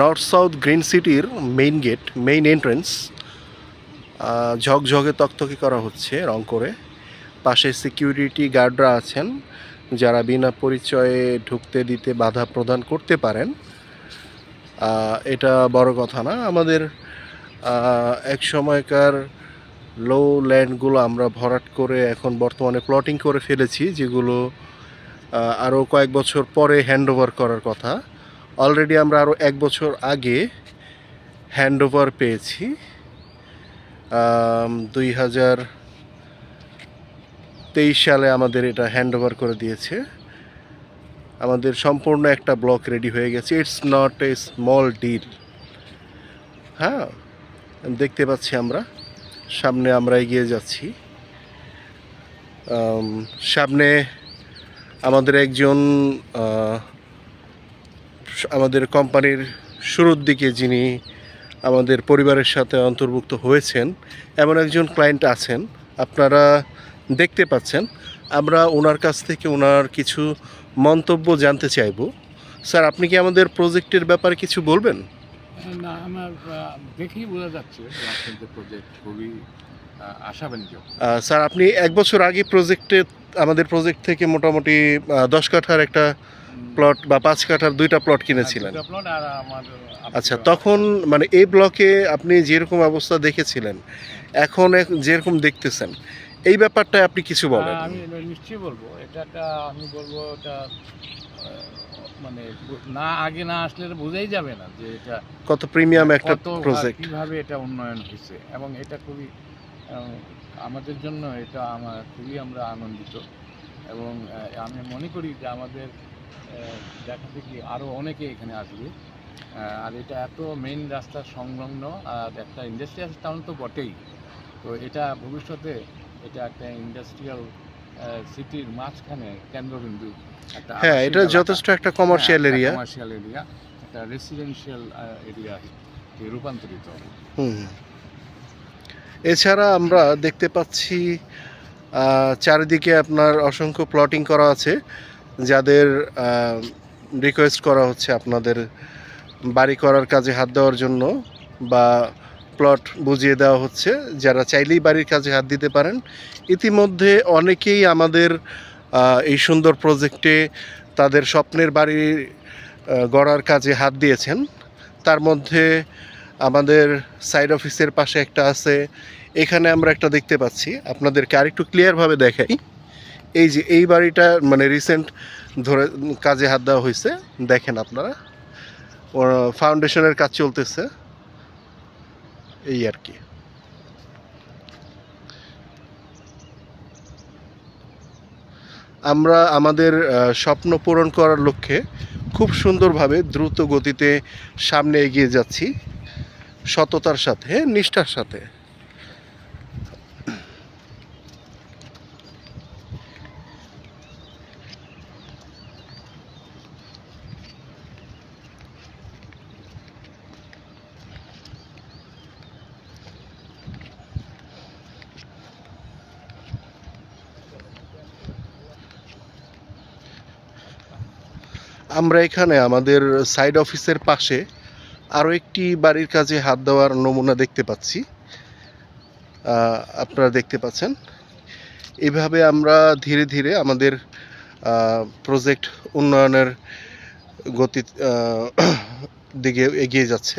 North south green সিটির main gate, main entrance ঝকঝকে তকতকে করা হচ্ছে রং করে। পাশে সিকিউরিটি গার্ডরা আছেন যারা বিনা পরিচয়ে ঢুকতে দিতে বাধা প্রদান করতে পারেন। এটা বড় কথা না। আমাদের এক সময়কার লো ল্যান্ডগুলো আমরা ভরাট করে এখন বর্তমানে প্লটিং করে ফেলেছি, যেগুলো আরও কয়েক বছর পরে হ্যান্ড ওভার করার কথা। অলরেডি আমরা আরও 1 বছর আগে হ্যান্ড ওভার পেয়েছি। 2023 সালে আমাদের এটা হ্যান্ড ওভার করে দিয়েছে। আমাদের সম্পূর্ণ একটা ব্লক রেডি হয়ে গেছে। It's not a small deal. হ্যাঁ, দেখতে পাচ্ছি আমরা সামনে আমরা এগিয়ে যাচ্ছি। সামনে আমাদের একজন আমাদের কোম্পানির শুরুর দিকে যিনি আমাদের পরিবারের সাথে অন্তর্ভুক্ত হয়েছেন এমন একজন ক্লায়েন্ট আছেন, আপনারা দেখতে পাচ্ছেন। আমরা ওনার কাছ থেকে ওনার কিছু মন্তব্য জানতে চাইব। স্যার, আপনি কি আমাদের প্রজেক্টের ব্যাপারে কিছু বলবেন? না, আমার দেখেই বোঝা যাচ্ছে যে আপনাদের প্রজেক্ট খুবই আশাব্যঞ্জক। স্যার, আপনি 1 বছর আগে আমাদের প্রজেক্ট থেকে মোটামুটি 10 কাঠার একটা প্লট বা 5 কাঠার 2টা প্লট কিনেছিলেন। আচ্ছা, তখন মানে এই ব্লকে আপনি যেরকম অবস্থা দেখেছিলেন এখন যেরকম দেখতেছেন, এই ব্যাপারটা আপনি কিছু বলেন। আমি নিশ্চয়ই বলবো, আমি বলবো এটা মানে না আগে না আসলে বোঝাই যাবে না যে এটা কত প্রিমিয়াম একটা প্রজেক্ট, কিভাবে এটা উন্নয়ন হয়েছে। এবং এটা খুবই আমাদের জন্য আমরা আনন্দিত। এবং আমি মনে করি যে আমাদের দেখা দেখি আরও অনেকে এখানে আসবে। আর এটা এত মেইন রাস্তার সংলগ্ন আর একটা ইন্ডাস্ট্রিয়াল টাউন তো বটেই। তো এটা ভবিষ্যতে এটা একটা ইন্ডাস্ট্রিয়াল সিটির মাঝখানে কেন্দ্রবিন্দু। হ্যাঁ, এটা যথেষ্ট একটা কমার্শিয়াল এরিয়া, একটা রেসিডেন্সিয়াল এরিয়া রূপান্তরিত হবে। এছাড়া আমরা দেখতে পাচ্ছি চারিদিকে আপনার অসংখ্য প্লটিং করা আছে, যাদের রিকোয়েস্ট করা হচ্ছে আপনাদের বাড়ি করার কাজে হাত দেওয়ার জন্য, বা প্লট বুঝিয়ে দেওয়া হচ্ছে যারা চাইলেই বাড়ির কাজে হাত দিতে পারেন। ইতিমধ্যে অনেকেই আমাদের এই সুন্দর প্রজেক্টে তাদের স্বপ্নের বাড়ি গড়ার কাজে হাত দিয়েছেন। তার মধ্যে আমাদের সাইড অফিসের পাশে একটা আছে, এখানে আমরা একটা দেখতে পাচ্ছি। আপনাদেরকে আরেকটু ক্লিয়ারভাবে দেখাই। এই যে এই বাড়িটা মানে রিসেন্ট ধরে কাজে হাত দেওয়া হয়েছে, দেখেন আপনারা, ফাউন্ডেশনের কাজ চলতেছে, এই আর কি। আমরা আমাদের স্বপ্ন পূরণ করার লক্ষ্যে খুব সুন্দরভাবে দ্রুত গতিতে সামনে এগিয়ে যাচ্ছি, সততার সাথে, নিষ্ঠার সাথে। আমরা এখানে আমাদের সাইড অফিসের পাশে আরও একটি বাড়ির কাজে হাত দেওয়ার নমুনা দেখতে পাচ্ছি। আপনারা দেখতে পাচ্ছেন, এভাবে আমরা ধীরে ধীরে আমাদের প্রজেক্ট উন্নয়নের গতি দিকে এগিয়ে যাচ্ছে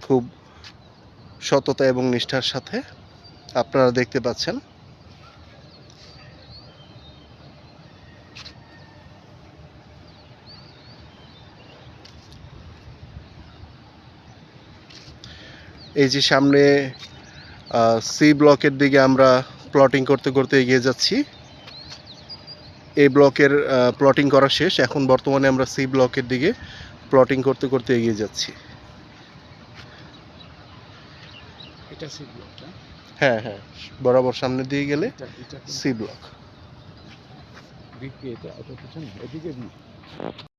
খুব সততা এবং নিষ্ঠার সাথে। আপনারা দেখতে পাচ্ছেন। এই যে সামনে সি ব্লকের দিকে আমরা প্লটিং করতে করতে এগিয়ে যাচ্ছি। এই ব্লকের প্লটিং করা শেষ, এখন বর্তমানে আমরা সি ব্লকের দিকে প্লটিং করতে করতে এগিয়ে যাচ্ছি। এটা সি ব্লক, হ্যাঁ হ্যাঁ, বরাবর সামনে দিয়ে গেলে সি ব্লক। এটা পিছনে এদিকে